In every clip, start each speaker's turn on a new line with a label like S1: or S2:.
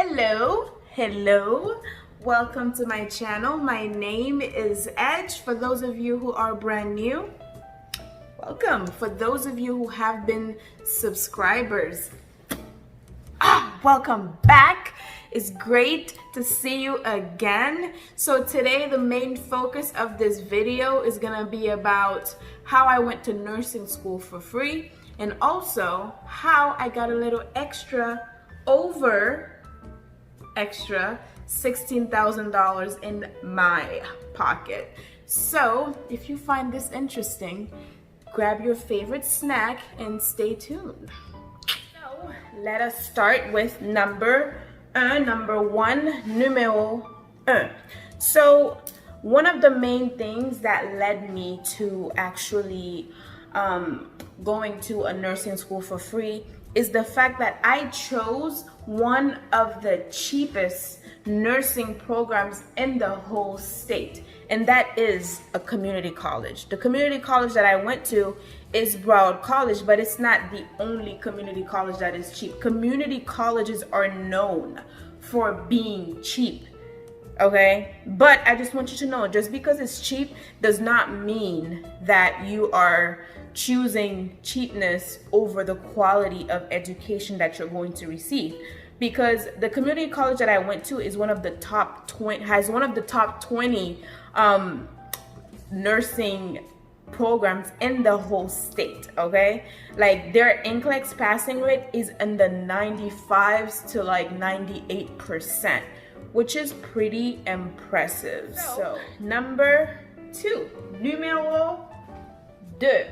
S1: Hello, welcome to my channel. My name is Edge. For those of you who are brand new, welcome. For those of you who have been subscribers, welcome back. It's great to see you again. So today the main focus of this video is gonna be about how I went to nursing school for free, and also how I got a little extra $16,000 in my pocket. So if you find this interesting, grab your favorite snack and stay tuned. So let us start with number one, numéro un. So one of the main things that led me to actually going to a nursing school for free is the fact that I chose one of the cheapest nursing programs in the whole state, and that is a community college. The community college that I went to is Broward College, but it's not the only community college that is cheap. Community colleges are known for being cheap, okay? But I just want you to know, just because it's cheap does not mean that you are choosing cheapness over the quality of education that you're going to receive. Because the community college that I went to is one of the top 20, has one of the top 20 nursing programs in the whole state, okay? Like their NCLEX passing rate is in the 95s to like 98%, which is pretty impressive. So number two, numéro deux.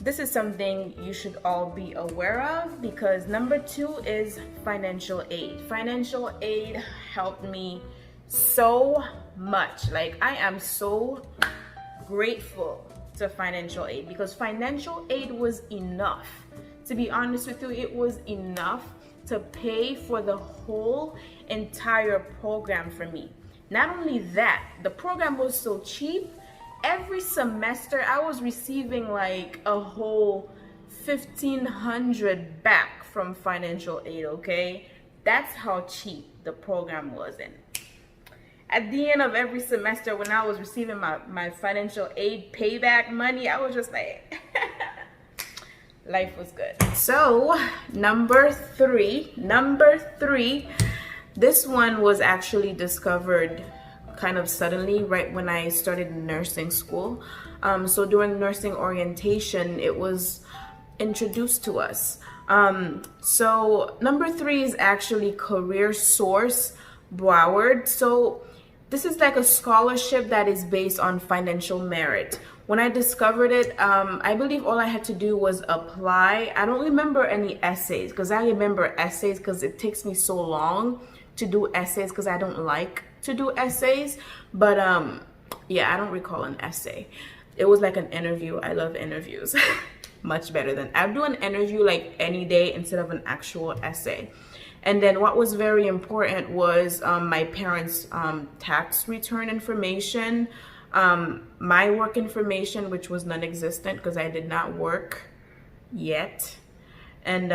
S1: This is something you should all be aware of, because number two is financial aid. Financial aid helped me so much. Like, I am so grateful to financial aid, because financial aid was enough. To be honest with you, it was enough to pay for the whole entire program for me. Not only that, the program was so cheap. Every semester I was receiving like a whole $1,500 back from financial aid, okay? That's how cheap the program was. And at the end of every semester, when I was receiving my financial aid payback money, I was just like, life was good. So number three, this one was actually discovered kind of suddenly right when I started nursing school. So during nursing orientation, it was introduced to us. So number three is actually Career Source Broward. So this is like a scholarship that is based on financial merit. When I discovered it, I believe all I had to do was apply. I don't remember any essays, because I remember essays because it takes me so long to do essays, because I don't like to do essays. But yeah, I don't recall an essay. It was like an interview. I love interviews. Much better than, I'd do an interview like any day instead of an actual essay. And then what was very important was my parents' tax return information, my work information, which was non-existent because I did not work yet. And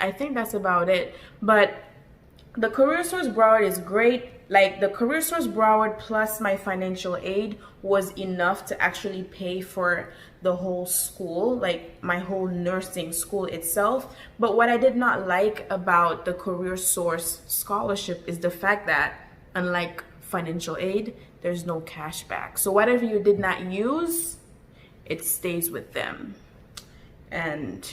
S1: I think that's about it. But the Career Source Broward is great. Like, the Career Source Broward plus my financial aid was enough to actually pay for the whole school, like my whole nursing school itself. But what I did not like about the Career Source scholarship is the fact that, unlike financial aid, there's no cash back. So whatever you did not use, it stays with them. And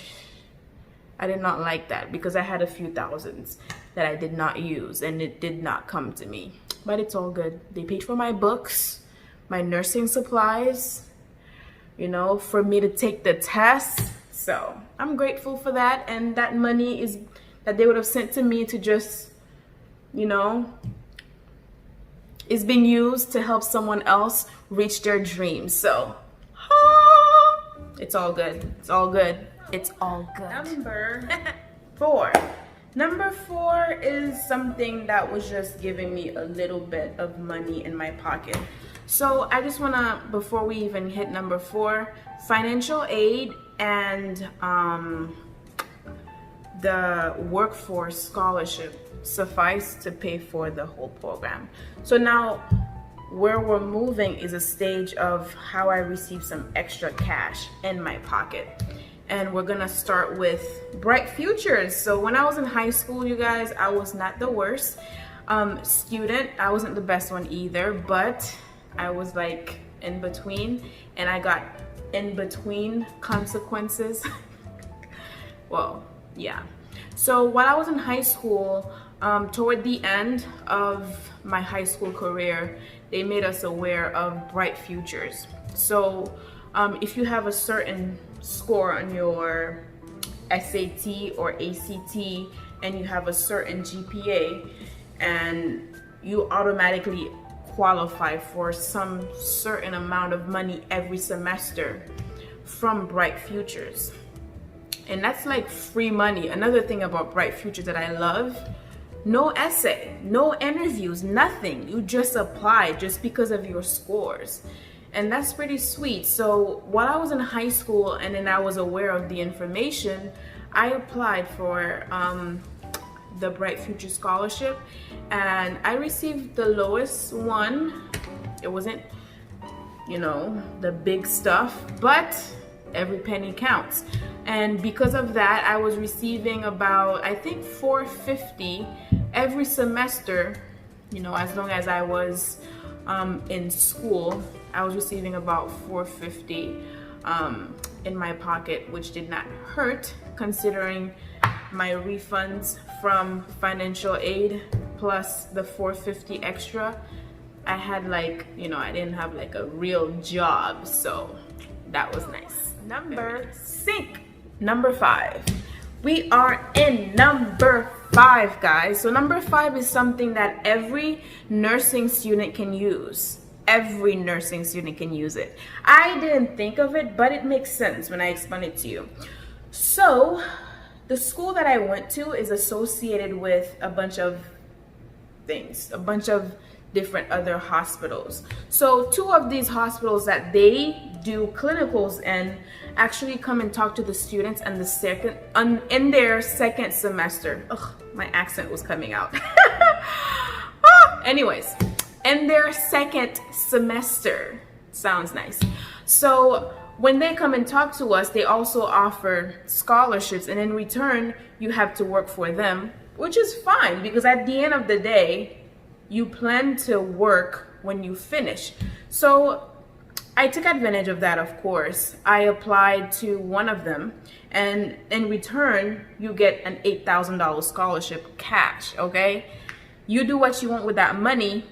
S1: I did not like that, because I had a few thousands that I did not use and it did not come to me. But it's all good. They paid for my books, my nursing supplies, you know, for me to take the test. So I'm grateful for that. And that money is that they would have sent to me to just, you know, is being used to help someone else reach their dreams. So it's all good. It's all good. It's all good. Number four is something that was just giving me a little bit of money in my pocket. So I just wanna, before we even hit number four, financial aid and the workforce scholarship sufficed to pay for the whole program. So now where we're moving is a stage of how I receive some extra cash in my pocket. And we're gonna start with bright futures. So when I was in high school, you guys, I was not the worst student. I wasn't the best one either, but I was like in between, and I got in between consequences. Well, yeah. So while I was in high school, toward the end of my high school career, they made us aware of bright futures. So if you have a certain score on your SAT or ACT and you have a certain GPA, and you automatically qualify for some certain amount of money every semester from Bright Futures. And that's like free money. Another thing about Bright Futures that I love, no essay, no interviews, nothing. You just apply just because of your scores. And that's pretty sweet. So while I was in high school and then I was aware of the information, I applied for the Bright Future Scholarship, and I received the lowest one. It wasn't, you know, the big stuff, but every penny counts. And because of that, I was receiving about, I think, $450 every semester. You know, as long as I was in school, I was receiving about $450 in my pocket, which did not hurt considering my refunds from financial aid plus the $450 extra. I had like, you know, I didn't have like a real job, so that was nice. Number 5. We are in number 5, guys. So number 5 is something that every nursing student can use. Every nursing student can use it. I didn't think of it, but it makes sense when I explain it to you. So the school that I went to is associated with a bunch of things, a bunch of different other hospitals. So 2 of these hospitals that they do clinicals in actually come and talk to the students in their second semester. Ugh, my accent was coming out. Anyways, in their second semester. Sounds nice. So when they come and talk to us, they also offer scholarships, and in return, you have to work for them, which is fine because at the end of the day, you plan to work when you finish. So I took advantage of that, of course. I applied to one of them, and in return, you get an $8,000 scholarship cash, okay? You do what you want with that money.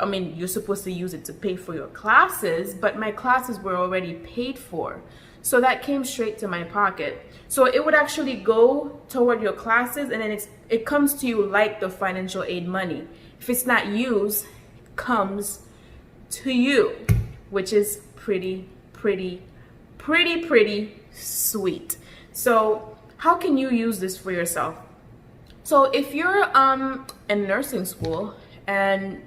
S1: I mean, you're supposed to use it to pay for your classes, but my classes were already paid for. So that came straight to my pocket. So it would actually go toward your classes, and then it comes to you like the financial aid money. If it's not used, it comes to you, which is pretty sweet. So how can you use this for yourself? So if you're in nursing school and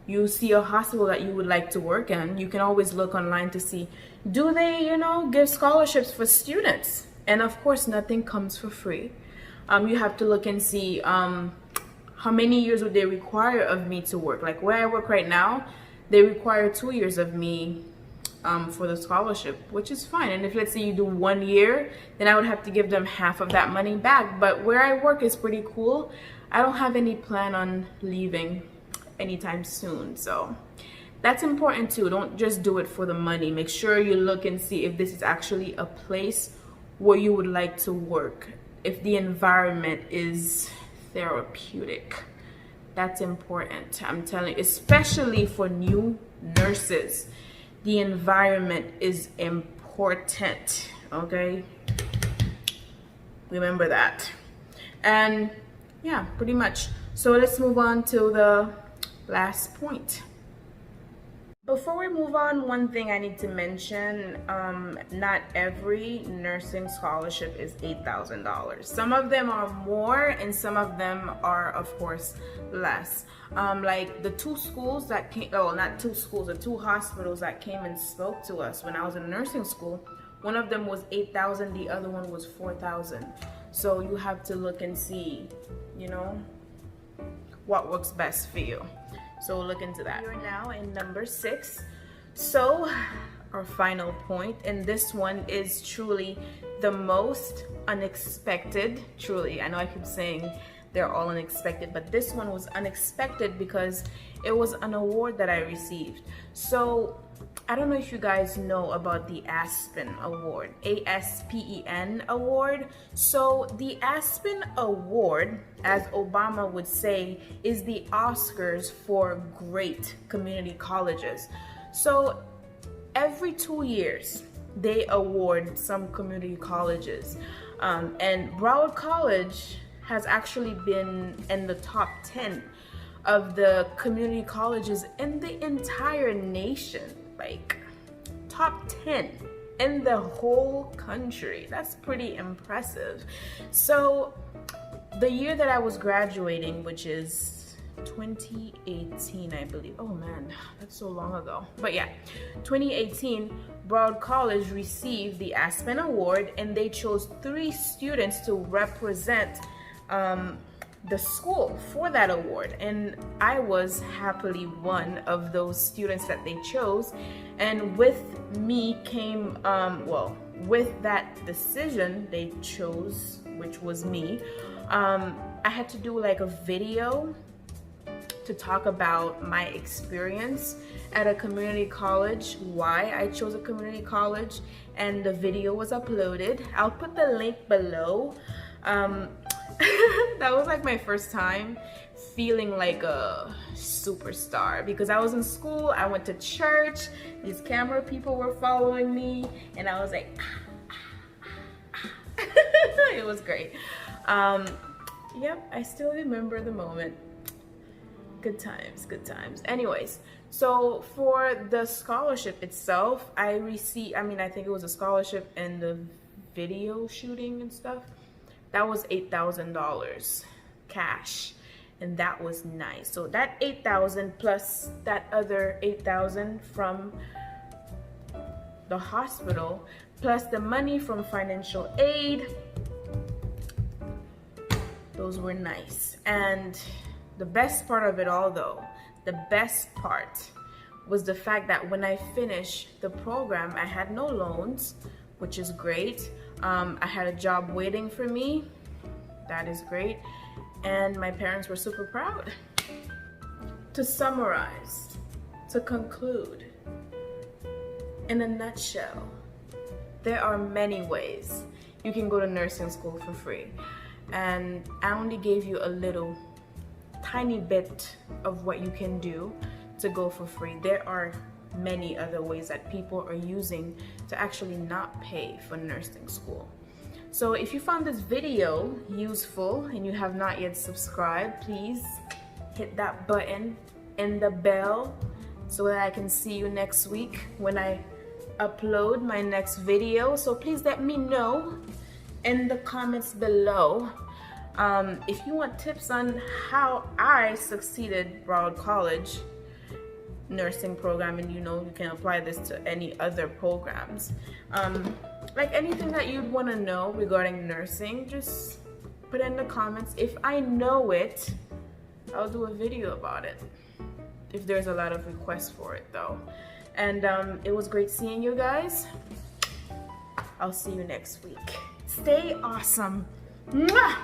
S1: you see a hospital that you would like to work in, you can always look online to see, do they, you know, give scholarships for students? And of course, nothing comes for free. You have to look and see how many years would they require of me to work. Like where I work right now, they require 2 years of me for the scholarship, which is fine. And if let's say you do 1 year, then I would have to give them half of that money back. But where I work is pretty cool. I don't have any plan on leaving anytime soon, so that's important too. Don't just do it for the money. Make sure you look and see if this is actually a place where you would like to work, if the environment is therapeutic. That's important. I'm telling you, especially for new nurses, the environment is important, okay? Remember that. And yeah, pretty much. So let's move on to the last point. Before we move on, one thing I need to mention, not every nursing scholarship is $8,000. Some of them are more and some of them are, of course, less. Like the 2 schools that came, oh, not 2 schools, the 2 hospitals that came and spoke to us when I was in nursing school, one of them was $8,000, the other one was $4,000. So you have to look and see, you know, what works best for you. So look into that. We're now in number 6. So our final point, and this one is truly the most unexpected. Truly, I know I keep saying they're all unexpected, but this one was unexpected because it was an award that I received. So I don't know if you guys know about the Aspen Award, ASPEN Award. So the Aspen Award, as Obama would say, is the Oscars for great community colleges. So every 2 years, they award some community colleges. And Broward College has actually been in the top 10 of the community colleges in the entire nation. Like, top 10 in the whole country. That's pretty impressive. So the year that I was graduating, which is 2018, I believe. Oh man, that's so long ago. But yeah, 2018, Broward College received the Aspen Award, and they chose 3 students to represent the school for that award, and I was happily one of those students that they chose. And with me came with that decision they chose, which was me, I had to do like a video to talk about my experience at a community college, why I chose a community college, and the video was uploaded. I'll put the link below. That was like my first time feeling like a superstar, because I was in school, I went to church, these camera people were following me, and I was like, it was great. Yep, I still remember the moment. Good times, good times. Anyways, so for the scholarship itself, I think it was a scholarship and the video shooting and stuff. That was $8,000 cash, and that was nice. So that $8,000 plus that other $8,000 from the hospital, plus the money from financial aid, those were nice. And the best part of it all, though, the best part was the fact that when I finished the program, I had no loans, which is great. I had a job waiting for me. That is great. And my parents were super proud. To summarize, to conclude, in a nutshell, there are many ways you can go to nursing school for free. And I only gave you a little tiny bit of what you can do to go for free. There are many other ways that people are using to actually not pay for nursing school. So if you found this video useful and you have not yet subscribed, please hit that button and the bell so that I can see you next week when I upload my next video. So please let me know in the comments below if you want tips on how I succeeded Broward College nursing program, and you can apply this to any other programs. Like anything that you'd want to know regarding nursing, just put it in the comments. If I know it, I'll do a video about it, if there's a lot of requests for it though. And it was great seeing you guys. I'll see you next week. Stay awesome. Mwah!